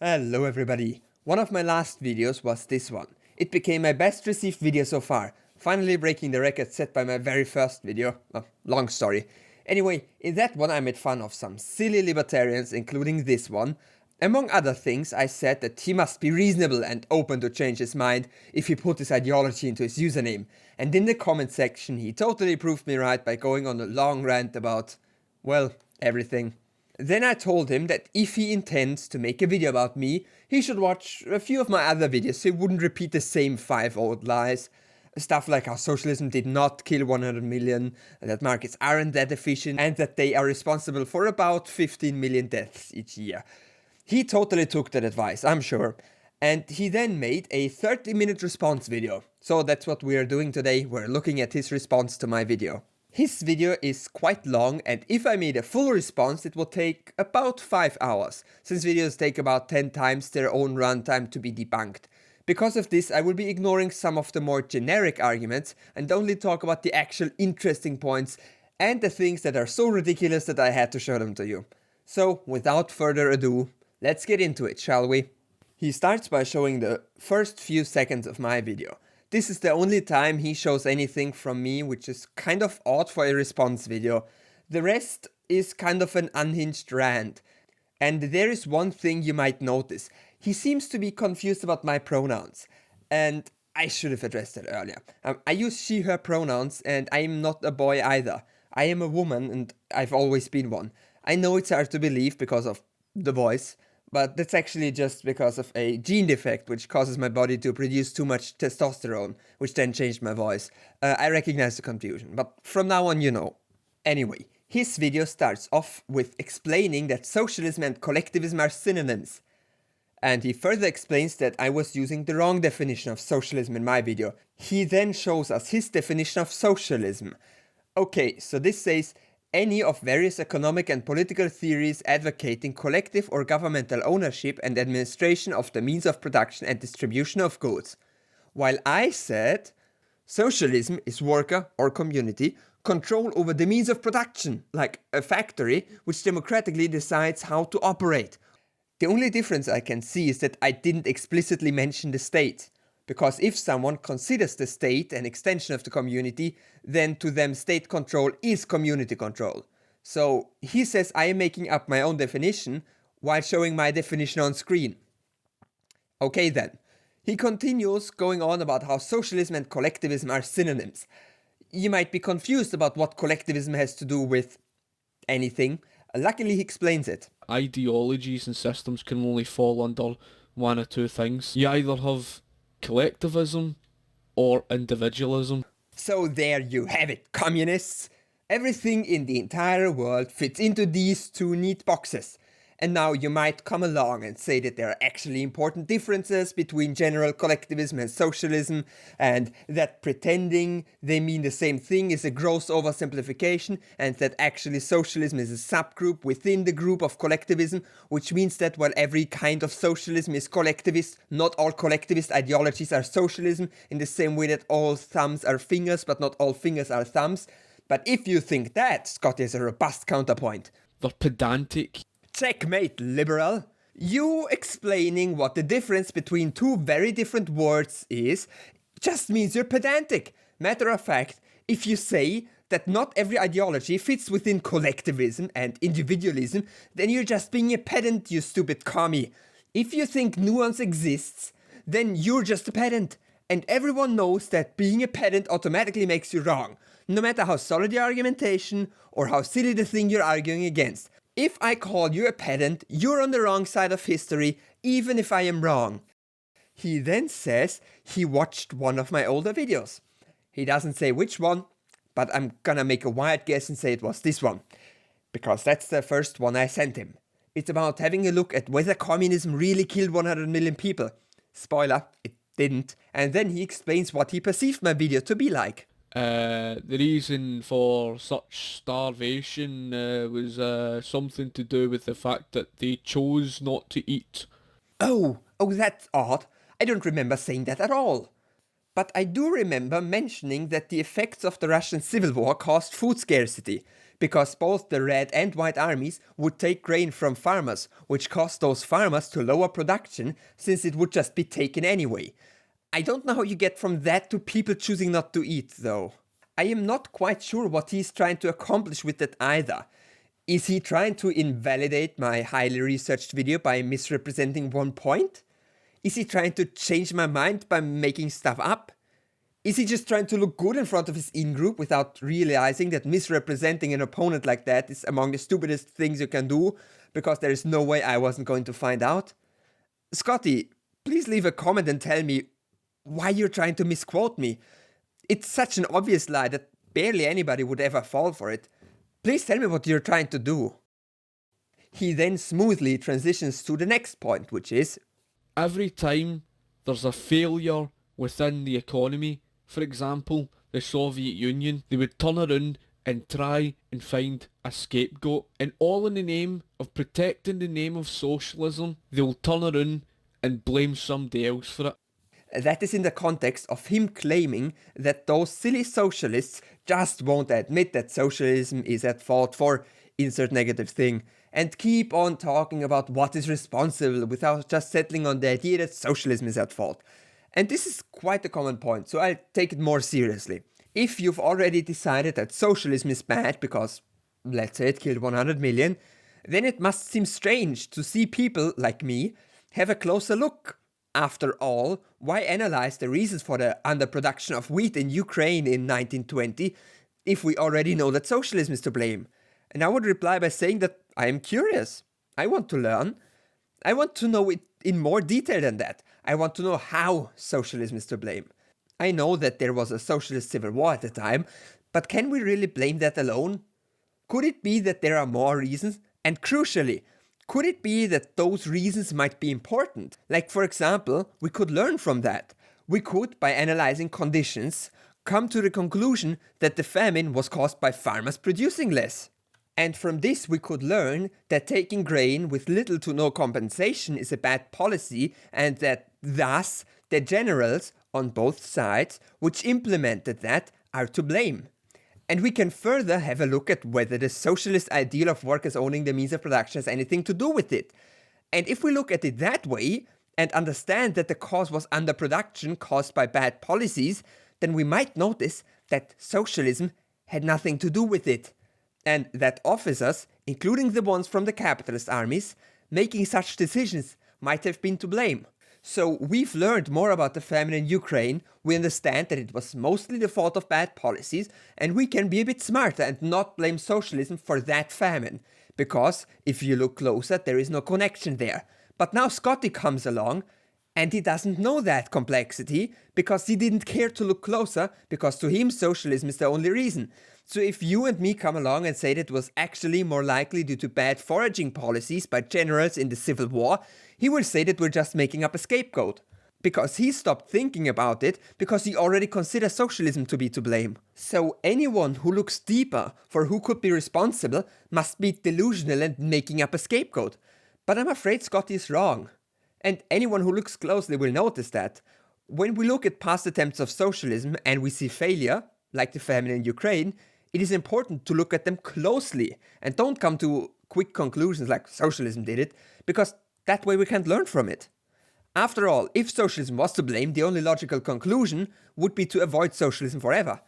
Hello everybody. One of my last videos was this one. It became my best received video so far, finally breaking the record set by my very first video. Long story. Anyway, in that one I made fun of some silly libertarians, including this one. Among other things, I said that he must be reasonable and open to change his mind if he put his ideology into his username. And in the comment section he totally proved me right by going on a long rant about, well, everything. Then I told him that if he intends to make a video about me, he should watch a few of my other videos so he wouldn't repeat the same 5 old lies. Stuff like how socialism did not kill 100 million, that markets aren't that efficient, and that they are responsible for about 15 million deaths each year. He totally took that advice, I'm sure. And he then made a 30-minute response video. So that's what we're doing today, we're looking at his response to my video. His video is quite long, and if I made a full response it would take about 5 hours, since videos take about 10 times their own runtime to be debunked. Because of this I will be ignoring some of the more generic arguments and only talk about the actual interesting points and the things that are so ridiculous that I had to show them to you. So without further ado, let's get into it, shall we? He starts by showing the first few seconds of my video. This is the only time he shows anything from me, which is kind of odd for a response video. The rest is kind of an unhinged rant. And there is one thing you might notice. He seems to be confused about my pronouns. And I should have addressed that earlier. I use she, her pronouns, and I am not a boy either. I am a woman and I've always been one. I know it's hard to believe because of the voice, but that's actually just because of a gene defect which causes my body to produce too much testosterone, which then changed my voice. I recognize the confusion, but from now on you know. Anyway, his video starts off with explaining that socialism and collectivism are synonyms. And he further explains that I was using the wrong definition of socialism in my video. He then shows us his definition of socialism. Okay, so this says, any of various economic and political theories advocating collective or governmental ownership and administration of the means of production and distribution of goods. While I said, socialism is worker or community control over the means of production, like a factory which democratically decides how to operate. The only difference I can see is that I didn't explicitly mention the state. Because if someone considers the state an extension of the community, then to them state control is community control. So he says I am making up my own definition while showing my definition on screen. Okay then. He continues going on about how socialism and collectivism are synonyms. You might be confused about what collectivism has to do with anything. Luckily he explains it. Ideologies and systems can only fall under one or two things. You either have collectivism or individualism. So there you have it, communists. Everything in the entire world fits into these two neat boxes. And now you might come along and say that there are actually important differences between general collectivism and socialism, and that pretending they mean the same thing is a gross oversimplification, and that actually socialism is a subgroup within the group of collectivism, which means that while every kind of socialism is collectivist, not all collectivist ideologies are socialism, in the same way that all thumbs are fingers but not all fingers are thumbs. But if you think that, Scotty has a robust counterpoint. They're pedantic. Checkmate, liberal. You explaining what the difference between two very different words is just means you're pedantic. Matter of fact, if you say that not every ideology fits within collectivism and individualism, then you're just being a pedant, you stupid commie. If you think nuance exists, then you're just a pedant. And everyone knows that being a pedant automatically makes you wrong, no matter how solid your argumentation or how silly the thing you're arguing against. If I call you a pedant, you're on the wrong side of history, even if I am wrong. He then says he watched one of my older videos. He doesn't say which one, but I'm gonna make a wild guess and say it was this one. Because that's the first one I sent him. It's about having a look at whether communism really killed 100 million people. Spoiler, it didn't. And then he explains what he perceived my video to be like. The reason for such starvation was something to do with the fact that they chose not to eat. Oh, that's odd. I don't remember saying that at all. But I do remember mentioning that the effects of the Russian Civil War caused food scarcity, because both the red and white armies would take grain from farmers, which caused those farmers to lower production since it would just be taken anyway. I don't know how you get from that to people choosing not to eat, though. I am not quite sure what he's trying to accomplish with that either. Is he trying to invalidate my highly researched video by misrepresenting one point? Is he trying to change my mind by making stuff up? Is he just trying to look good in front of his in-group without realizing that misrepresenting an opponent like that is among the stupidest things you can do, because there is no way I wasn't going to find out? Scotty, please leave a comment and tell me why you're trying to misquote me. It's such an obvious lie that barely anybody would ever fall for it. Please tell me what you're trying to do. He then smoothly transitions to the next point, which is, every time there's a failure within the economy, for example, the Soviet Union, they would turn around and try and find a scapegoat, and all in the name of protecting the name of socialism, they'll turn around and blame somebody else for it. that is in the context of him claiming that those silly socialists just won't admit that socialism is at fault for insert negative thing, and keep on talking about what is responsible without just settling on the idea that socialism is at fault. And this is quite a common point, so I'll take it more seriously. If you've already decided that socialism is bad because, let's say, it killed 100 million, then it must seem strange to see people like me have a closer look. After all, why analyze the reasons for the underproduction of wheat in Ukraine in 1920 if we already know that socialism is to blame? And I would reply by saying that I am curious. I want to learn. I want to know it in more detail than that. I want to know how socialism is to blame. I know that there was a socialist civil war at the time, but can we really blame that alone? Could it be that there are more reasons? And crucially, could it be that those reasons might be important? Like, for example, we could learn from that. We could, by analyzing conditions, come to the conclusion that the famine was caused by farmers producing less. And from this we could learn that taking grain with little to no compensation is a bad policy, and that thus the generals on both sides which implemented that are to blame. And we can further have a look at whether the socialist ideal of workers owning the means of production has anything to do with it. And if we look at it that way, and understand that the cause was underproduction caused by bad policies, then we might notice that socialism had nothing to do with it. And that officers, including the ones from the capitalist armies, making such decisions might have been to blame. So we've learned more about the famine in Ukraine, we understand that it was mostly the fault of bad policies, and we can be a bit smarter and not blame socialism for that famine. Because, if you look closer, there is no connection there. But now Scotty comes along, and he doesn't know that complexity, because he didn't care to look closer, because to him socialism is the only reason. So if you and me come along and say that it was actually more likely due to bad foraging policies by generals in the Civil War, he will say that we're just making up a scapegoat. Because he stopped thinking about it, because he already considers socialism to be to blame. So anyone who looks deeper for who could be responsible must be delusional and making up a scapegoat. But I'm afraid Scotty is wrong. And anyone who looks closely will notice that. When we look at past attempts of socialism and we see failure, like the famine in Ukraine, it is important to look at them closely and don't come to quick conclusions like socialism did it, because that way we can't learn from it. After all, if socialism was to blame, the only logical conclusion would be to avoid socialism forever.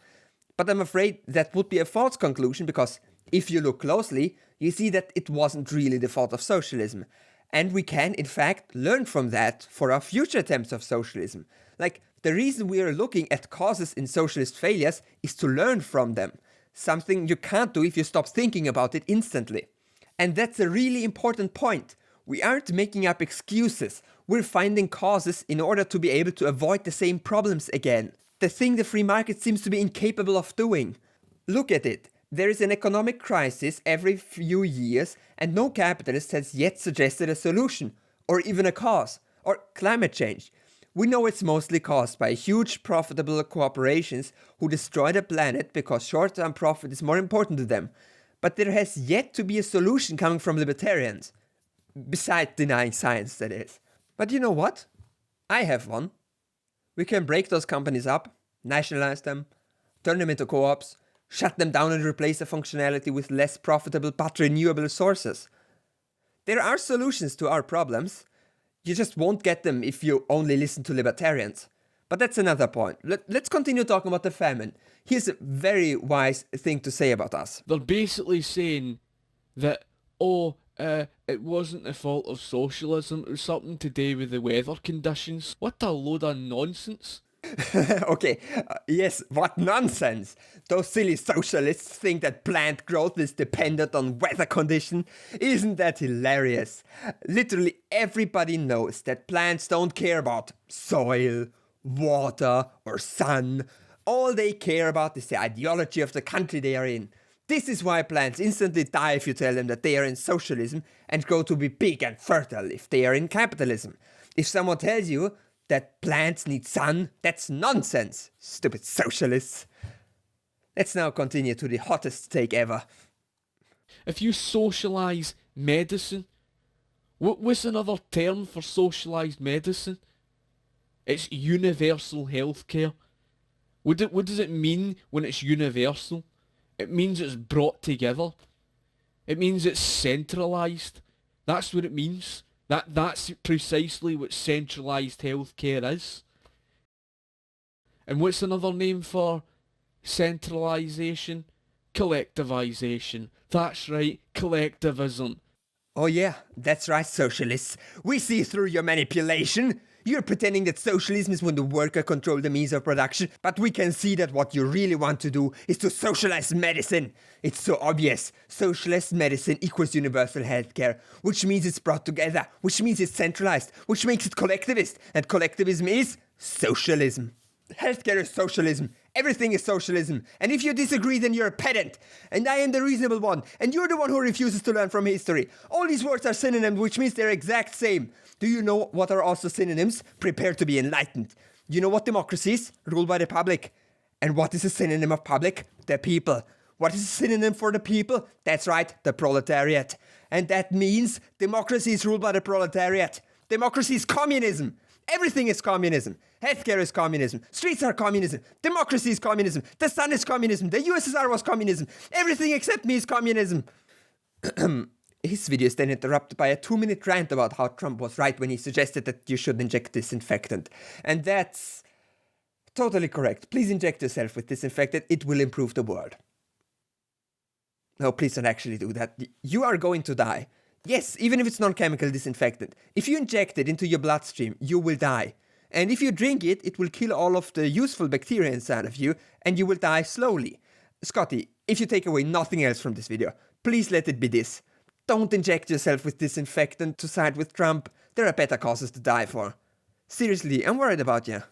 But I'm afraid that would be a false conclusion, because if you look closely, you see that it wasn't really the fault of socialism. And we can, in fact, learn from that for our future attempts of socialism. Like, the reason we are looking at causes in socialist failures is to learn from them. Something you can't do if you stop thinking about it instantly. And that's a really important point. We aren't making up excuses. We're finding causes in order to be able to avoid the same problems again. The thing the free market seems to be incapable of doing. Look at it. There is an economic crisis every few years, and no capitalist has yet suggested a solution, or even a cause, or climate change. We know it's mostly caused by huge profitable corporations who destroy the planet because short-term profit is more important to them. But there has yet to be a solution coming from libertarians. Besides denying science, that is. But you know what? I have one. We can break those companies up, nationalize them, turn them into co-ops, shut them down and replace the functionality with less profitable but renewable sources. There are solutions to our problems. You just won't get them if you only listen to libertarians. But that's another point. Let's continue talking about the famine. Here's a very wise thing to say about us. They're basically saying that, it wasn't the fault of socialism, it was something to do with the weather conditions. What a load of nonsense. Okay, yes, what nonsense! Those silly socialists think that plant growth is dependent on weather condition. Isn't that hilarious? Literally everybody knows that plants don't care about soil, water, or sun. All they care about is the ideology of the country they are in. This is why plants instantly die if you tell them that they are in socialism and grow to be big and fertile if they are in capitalism. If someone tells you that plants need sun, that's nonsense, stupid socialists. Let's now continue to the hottest take ever. If you socialise medicine, what's another term for socialised medicine? It's universal healthcare. What does it mean when it's universal? It means it's brought together. It means it's centralised. That's what it means. That's precisely what centralised healthcare is. And what's another name for centralisation? Collectivisation. That's right, collectivism. Oh yeah, that's right, socialists. We see through your manipulation. You're pretending that socialism is when the worker controls the means of production, but we can see that what you really want to do is to socialize medicine. It's so obvious. Socialist medicine equals universal healthcare, which means it's brought together, which means it's centralized, which makes it collectivist, and collectivism is socialism. Healthcare is socialism. Everything is socialism. And if you disagree, then you're a pedant. And I am the reasonable one. And you're the one who refuses to learn from history. All these words are synonyms, which means they're exact same. Do you know what are also synonyms? Prepare to be enlightened. You know what democracy is? Ruled by the public. And what is a synonym of public? The people. What is a synonym for the people? That's right, the proletariat. And that means democracy is ruled by the proletariat. Democracy is communism. Everything is communism. Healthcare is communism. Streets are communism. Democracy is communism. The sun is communism. The USSR was communism. Everything except me is communism. His video is then interrupted by a 2-minute rant about how Trump was right when he suggested that you should inject disinfectant. And that's totally correct. Please inject yourself with disinfectant. It will improve the world. No, please don't actually do that. You are going to die. Yes, even if it's non-chemical disinfectant. If you inject it into your bloodstream, you will die. And if you drink it, it will kill all of the useful bacteria inside of you, and you will die slowly. Scotty, if you take away nothing else from this video, please let it be this. Don't inject yourself with disinfectant to side with Trump. There are better causes to die for. Seriously, I'm worried about you.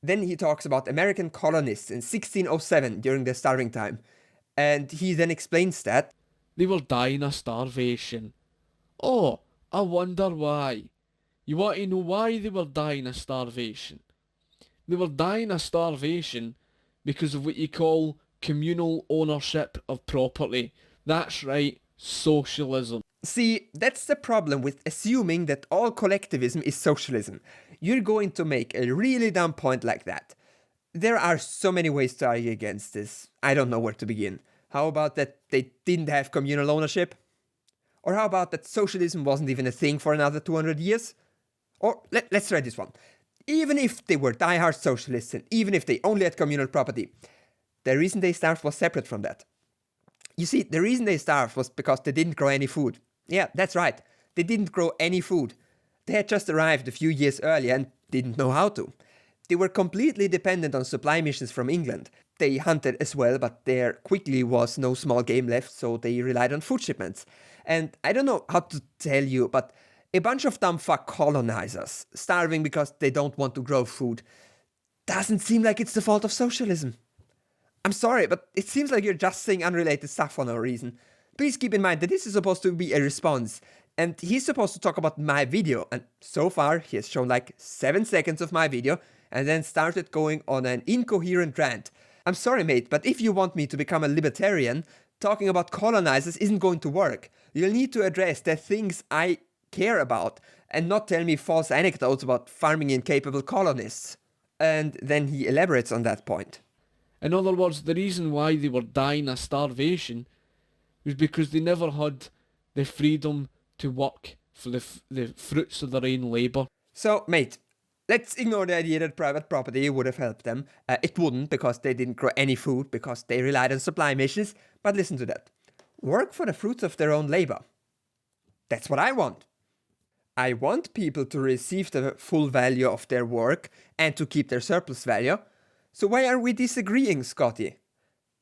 Then he talks about American colonists in 1607 during their starving time. And he then explains that they were dying of starvation. Oh, I wonder why. You want to know why they were dying of starvation? They were dying of starvation because of what you call communal ownership of property. That's right, socialism. See, that's the problem with assuming that all collectivism is socialism. You're going to make a really dumb point like that. There are so many ways to argue against this. I don't know where to begin. How about that they didn't have communal ownership? Or how about that socialism wasn't even a thing for another 200 years? Or let's try this one. Even if they were diehard socialists and even if they only had communal property, the reason they starved was separate from that. You see, the reason they starved was because they didn't grow any food. Yeah, that's right. They didn't grow any food. They had just arrived a few years earlier and didn't know how to. They were completely dependent on supply missions from England. They hunted as well, but there quickly was no small game left, so they relied on food shipments. And I don't know how to tell you, but a bunch of dumb fuck colonizers starving because they don't want to grow food doesn't seem like it's the fault of socialism. I'm sorry, but it seems like you're just saying unrelated stuff for no reason. Please keep in mind that this is supposed to be a response, and he's supposed to talk about my video, and so far he has shown like 7 seconds of my video, and then started going on an incoherent rant. I'm sorry, mate, but if you want me to become a libertarian, talking about colonizers isn't going to work. You'll need to address the things I care about, and not tell me false anecdotes about farming incapable colonists. And then he elaborates on that point. In other words, the reason why they were dying of starvation was because they never had the freedom to work for the fruits of their own labour. So, mate, let's ignore the idea that private property would have helped them. It wouldn't, because they didn't grow any food, because they relied on supply missions. But listen to that. Work for the fruits of their own labor. That's what I want. I want people to receive the full value of their work and to keep their surplus value. So why are we disagreeing, Scotty?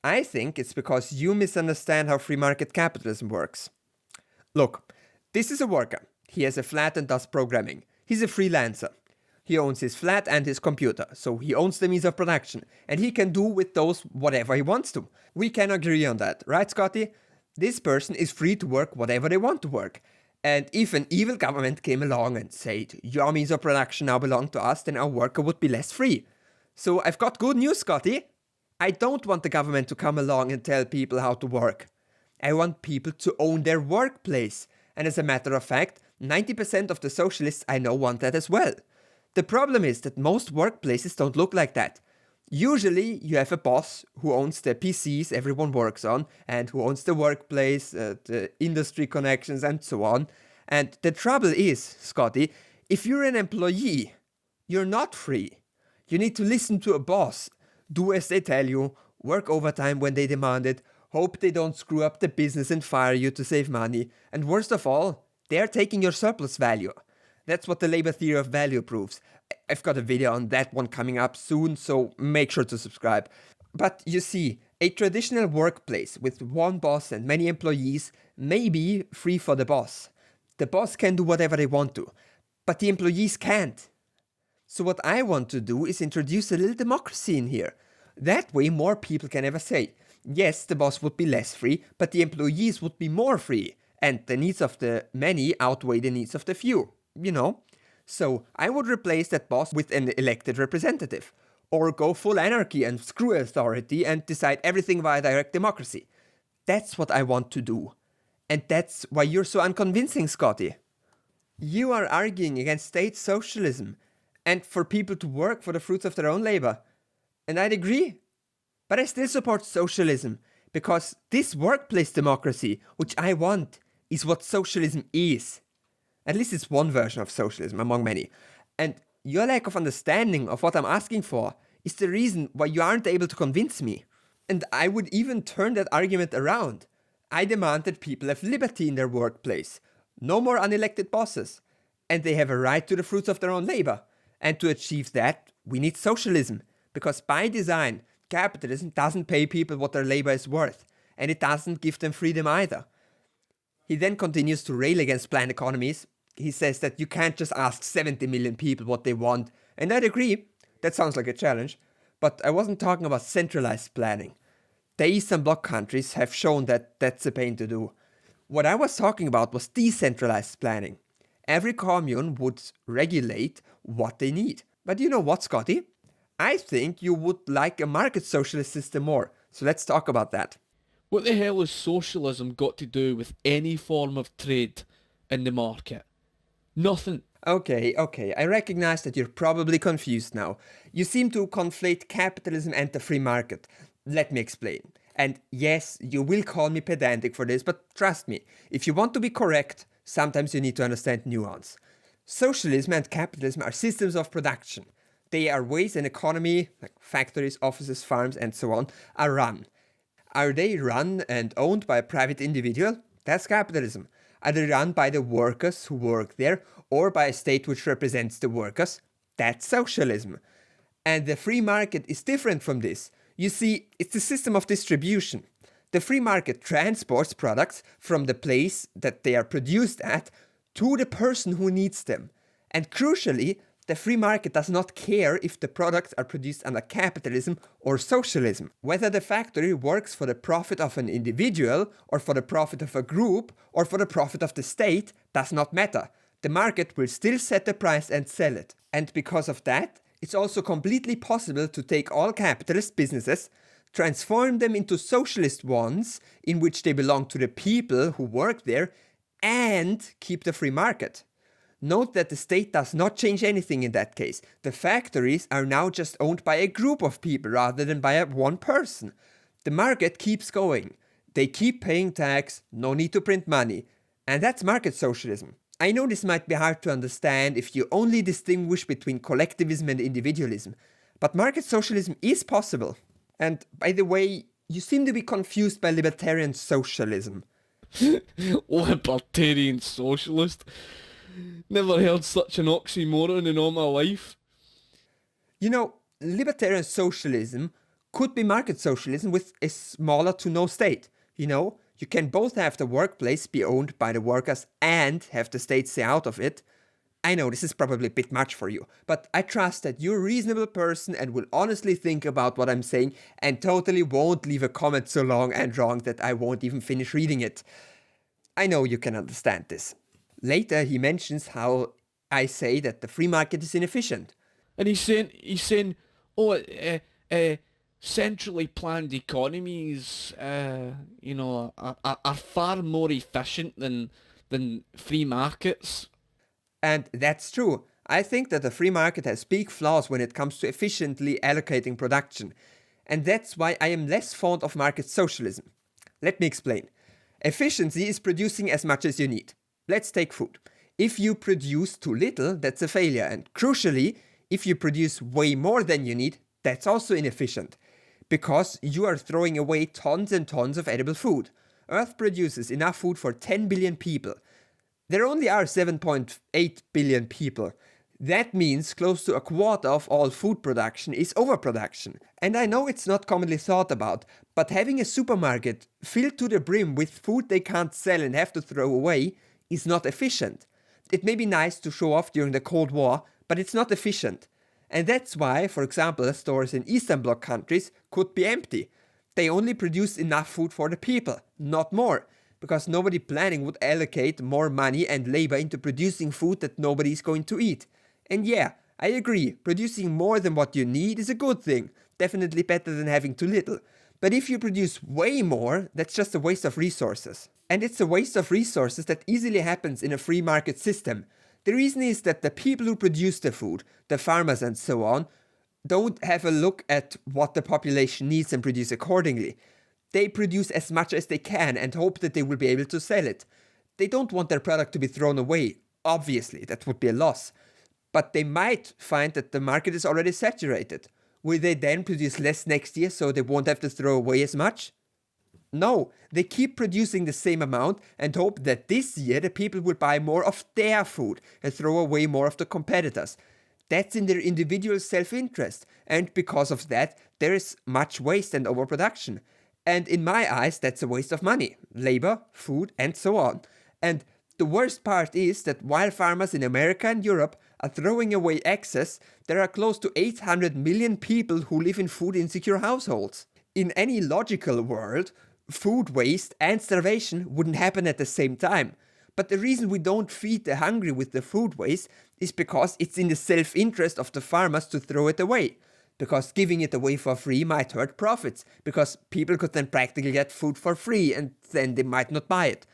I think it's because you misunderstand how free market capitalism works. Look, this is a worker. He has a flat and does programming. He's a freelancer. He owns his flat and his computer, so he owns the means of production, and he can do with those whatever he wants to. We can agree on that, right, Scotty? This person is free to work whatever they want to work. And if an evil government came along and said, your means of production now belong to us, then our worker would be less free. So I've got good news, Scotty. I don't want the government to come along and tell people how to work. I want people to own their workplace. And as a matter of fact, 90% of the socialists I know want that as well. The problem is that most workplaces don't look like that. Usually you have a boss who owns the PCs everyone works on and who owns the workplace, the industry connections and so on. And the trouble is, Scotty, if you're an employee, you're not free. You need to listen to a boss, do as they tell you, work overtime when they demand it, hope they don't screw up the business and fire you to save money, and worst of all, they're taking your surplus value. That's what the labor theory of value proves. I've got a video on that one coming up soon, so make sure to subscribe. But you see, a traditional workplace with one boss and many employees may be free for the boss. The boss can do whatever they want to, but the employees can't. So what I want to do is introduce a little democracy in here. That way more people can ever say, yes, the boss would be less free, but the employees would be more free, and the needs of the many outweigh the needs of the few, you know? So I would replace that boss with an elected representative, or go full anarchy and screw authority and decide everything via direct democracy. That's what I want to do. And that's why you're so unconvincing, Scotty. You are arguing against state socialism, and for people to work for the fruits of their own labor. And I'd agree. But I still support socialism, because this workplace democracy, which I want, is what socialism is. At least it's one version of socialism among many. And your lack of understanding of what I'm asking for is the reason why you aren't able to convince me. And I would even turn that argument around. I demand that people have liberty in their workplace. No more unelected bosses. And they have a right to the fruits of their own labor. And to achieve that, we need socialism. Because by design, capitalism doesn't pay people what their labor is worth. And it doesn't give them freedom either. He then continues to rail against planned economies. He says that you can't just ask 70 million people what they want. And I'd agree. That sounds like a challenge. But I wasn't talking about centralized planning. The Eastern Bloc countries have shown that that's a pain to do. What I was talking about was decentralized planning. Every commune would regulate what they need. But you know what, Scotty? I think you would like a market socialist system more. So let's talk about that. What the hell has socialism got to do with any form of trade in the market? Nothing. Okay, I recognize that you're probably confused now. You seem to conflate capitalism and the free market. Let me explain. And yes, you will call me pedantic for this, but trust me, if you want to be correct, sometimes you need to understand nuance. Socialism and capitalism are systems of production. They are ways an economy, like factories, offices, farms, and so on, are run. Are they run and owned by a private individual? That's capitalism. Are they run by the workers who work there, or by a state which represents the workers? That's socialism. And the free market is different from this. You see, it's a system of distribution. The free market transports products from the place that they are produced at to the person who needs them. And crucially, the free market does not care if the products are produced under capitalism or socialism. Whether the factory works for the profit of an individual, or for the profit of a group, or for the profit of the state, does not matter. The market will still set the price and sell it. And because of that, it's also completely possible to take all capitalist businesses, transform them into socialist ones, in which they belong to the people who work there, and keep the free market. Note that the state does not change anything in that case. The factories are now just owned by a group of people rather than by one person. The market keeps going. They keep paying tax, no need to print money. And that's market socialism. I know this might be hard to understand if you only distinguish between collectivism and individualism, but market socialism is possible. And by the way, you seem to be confused by libertarian socialism. Libertarian socialist? Never heard such an oxymoron in all my life. You know, libertarian socialism could be market socialism with a smaller to no state. You know, you can both have the workplace be owned by the workers and have the state stay out of it. I know this is probably a bit much for you, but I trust that you're a reasonable person and will honestly think about what I'm saying and totally won't leave a comment so long and wrong that I won't even finish reading it. I know you can understand this. Later he mentions how I say that the free market is inefficient. And he's saying, centrally planned economies, are far more efficient than free markets. And that's true. I think that the free market has big flaws when it comes to efficiently allocating production. And that's why I am less fond of market socialism. Let me explain. Efficiency is producing as much as you need. Let's take food. If you produce too little, that's a failure. And crucially, if you produce way more than you need, that's also inefficient. Because you are throwing away tons and tons of edible food. Earth produces enough food for 10 billion people. There only are 7.8 billion people. That means close to a quarter of all food production is overproduction. And I know it's not commonly thought about, but having a supermarket filled to the brim with food they can't sell and have to throw away is not efficient. It may be nice to show off during the Cold War, but it's not efficient. And that's why, for example, stores in Eastern Bloc countries could be empty. They only produce enough food for the people, not more. Because nobody planning would allocate more money and labor into producing food that nobody is going to eat. And yeah, I agree, producing more than what you need is a good thing, definitely better than having too little. But if you produce way more, that's just a waste of resources. And it's a waste of resources that easily happens in a free market system. The reason is that the people who produce the food, the farmers and so on, don't have a look at what the population needs and produce accordingly. They produce as much as they can and hope that they will be able to sell it. They don't want their product to be thrown away. Obviously, that would be a loss. But they might find that the market is already saturated. Will they then produce less next year so they won't have to throw away as much? No, they keep producing the same amount and hope that this year the people will buy more of their food and throw away more of the competitors. That's in their individual self-interest, and because of that, there is much waste and overproduction. And in my eyes, that's a waste of money, labor, food, and so on. And the worst part is that while farmers in America and Europe are throwing away excess, there are close to 800 million people who live in food insecure households. In any logical world, food waste and starvation wouldn't happen at the same time. But the reason we don't feed the hungry with the food waste is because it's in the self-interest of the farmers to throw it away. Because giving it away for free might hurt profits, because people could then practically get food for free and then they might not buy it.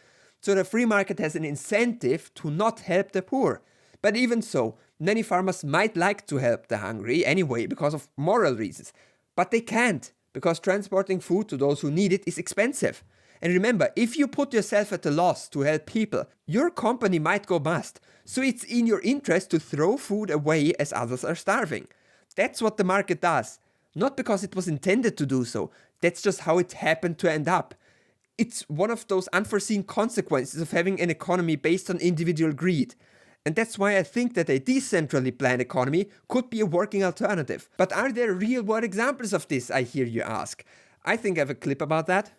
So the free market has an incentive to not help the poor. But even so, many farmers might like to help the hungry anyway because of moral reasons. But they can't, because transporting food to those who need it is expensive. And remember, if you put yourself at a loss to help people, your company might go bust. So it's in your interest to throw food away as others are starving. That's what the market does. Not because it was intended to do so. That's just how it happened to end up. It's one of those unforeseen consequences of having an economy based on individual greed. And that's why I think that a decentrally planned economy could be a working alternative. But are there real-world examples of this, I hear you ask? I think I have a clip about that.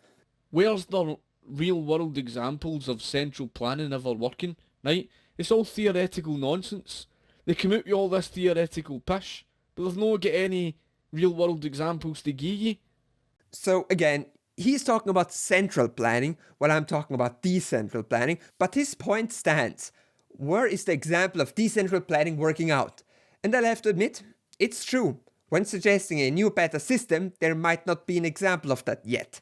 Where's the real-world examples of central planning ever working, right? It's all theoretical nonsense. They come out with all this theoretical pish, but they've not got any real-world examples to give you. So again, he's talking about central planning, while I'm talking about decentral planning, but his point stands. Where is the example of decentral planning working out? And I'll have to admit, it's true. When suggesting a new, better system, there might not be an example of that yet.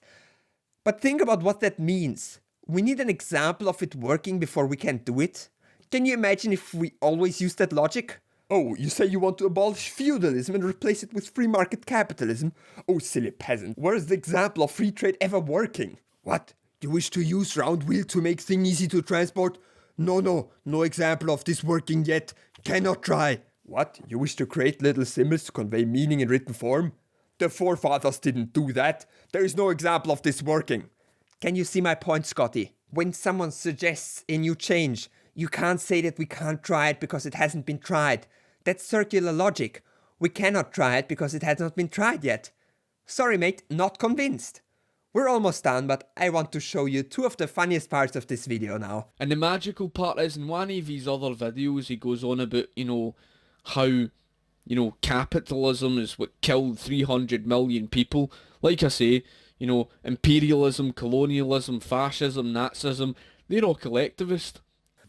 But think about what that means. We need an example of it working before we can do it. Can you imagine if we always used that logic? Oh, you say you want to abolish feudalism and replace it with free market capitalism? Oh, silly peasant, where is the example of free trade ever working? What? You wish to use round wheel to make things easy to transport? No example of this working yet. Cannot try. What? You wish to create little symbols to convey meaning in written form? The forefathers didn't do that. There is no example of this working. Can you see my point, Scotty? When someone suggests a new change, you can't say that we can't try it because it hasn't been tried. That's circular logic. We cannot try it because it has not been tried yet. Sorry, mate, not convinced. We're almost done, but I want to show you two of the funniest parts of this video now. And the magical part is, in one of his other videos, he goes on about, how, capitalism is what killed 300 million people. Like I say, imperialism, colonialism, fascism, Nazism, they're all collectivist.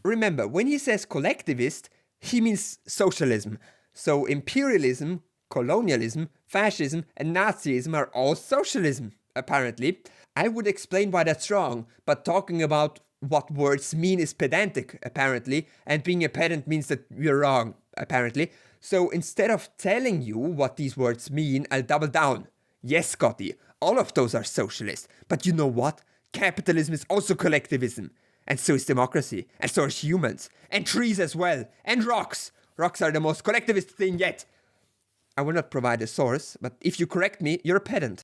Remember, when he says collectivist, he means socialism. So imperialism, colonialism, fascism, and Nazism are all socialism, apparently. I would explain why that's wrong, but talking about what words mean is pedantic, apparently, and being a pedant means that you're wrong, apparently. So instead of telling you what these words mean, I'll double down. Yes, Scotty, all of those are socialist. But you know what? Capitalism is also collectivism. And so is democracy. And so are humans. And trees as well. And rocks. Rocks are the most collectivist thing yet. I will not provide a source, but if you correct me, you're a pedant.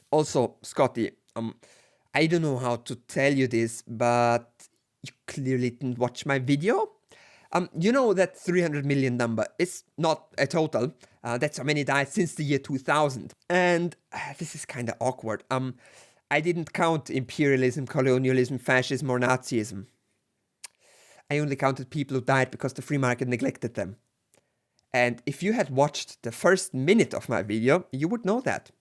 Also, Scotty, I don't know how to tell you this, but you clearly didn't watch my video. You know that 300 million number is not a total. That's how many died since the year 2000. And this is kind of awkward. I didn't count imperialism, colonialism, fascism, or Nazism. I only counted people who died because the free market neglected them. And if you had watched the first minute of my video, you would know that.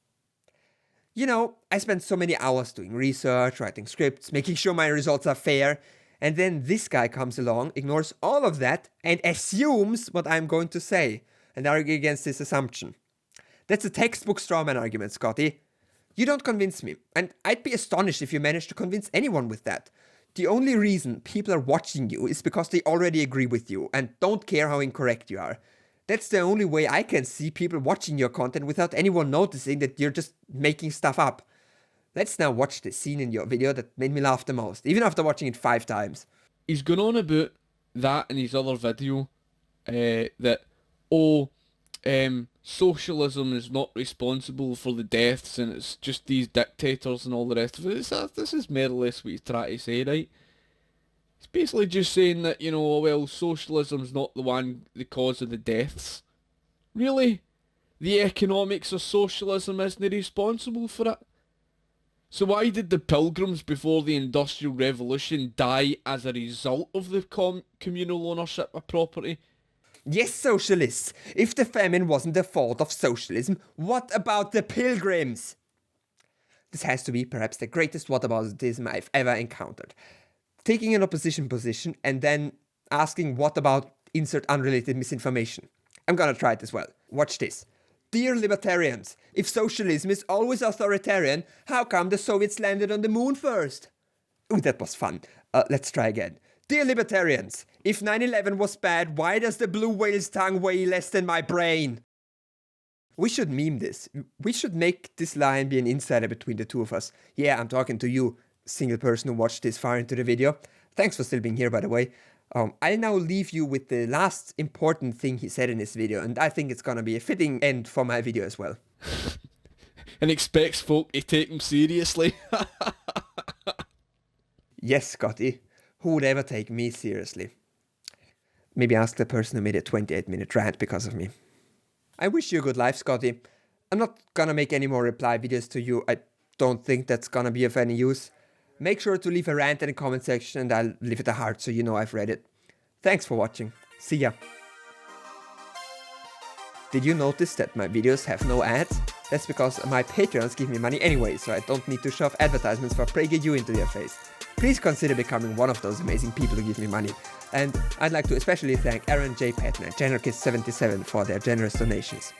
I spent so many hours doing research, writing scripts, making sure my results are fair, and then this guy comes along, ignores all of that, and assumes what I'm going to say, and argue against this assumption. That's a textbook strawman argument, Scotty. You don't convince me, and I'd be astonished if you managed to convince anyone with that. The only reason people are watching you is because they already agree with you, and don't care how incorrect you are. That's the only way I can see people watching your content without anyone noticing that you're just making stuff up. Let's now watch the scene in your video that made me laugh the most, even after watching it 5 times. He's gone on about that in his other video, socialism is not responsible for the deaths and it's just these dictators and all the rest of it. This is more or less what he's trying to say, right? He's basically just saying that, socialism's not the cause of the deaths. Really? The economics of socialism isn't responsible for it? So why did the pilgrims before the Industrial Revolution die as a result of the communal ownership of property? Yes, socialists. If the famine wasn't the fault of socialism, what about the pilgrims? This has to be perhaps the greatest whataboutism I've ever encountered. Taking an opposition position and then asking what about insert unrelated misinformation. I'm gonna try it as well. Watch this. Dear libertarians, if socialism is always authoritarian, how come the Soviets landed on the moon first? Ooh, that was fun. Let's try again. Dear libertarians, if 9/11 was bad, why does the blue whale's tongue weigh less than my brain? We should meme this. We should make this line be an insider between the two of us. Yeah, I'm talking to you, single person who watched this far into the video. Thanks for still being here, by the way. I'll now leave you with the last important thing he said in his video, and I think it's gonna be a fitting end for my video as well. And expects folk to take him seriously. Yes, Scotty. Who would ever take me seriously? Maybe ask the person who made a 28-minute rant because of me. I wish you a good life, Scotty. I'm not gonna make any more reply videos to you. I don't think that's gonna be of any use. Make sure to leave a rant in the comment section and I'll leave it a heart so you know I've read it. Thanks for watching. See ya. Did you notice that my videos have no ads? That's because my Patreons give me money anyway, so I don't need to shove advertisements for PragerU into their face. Please consider becoming one of those amazing people who give me money. And I'd like to especially thank Aaron J. Patton and GeneralKiss77 for their generous donations.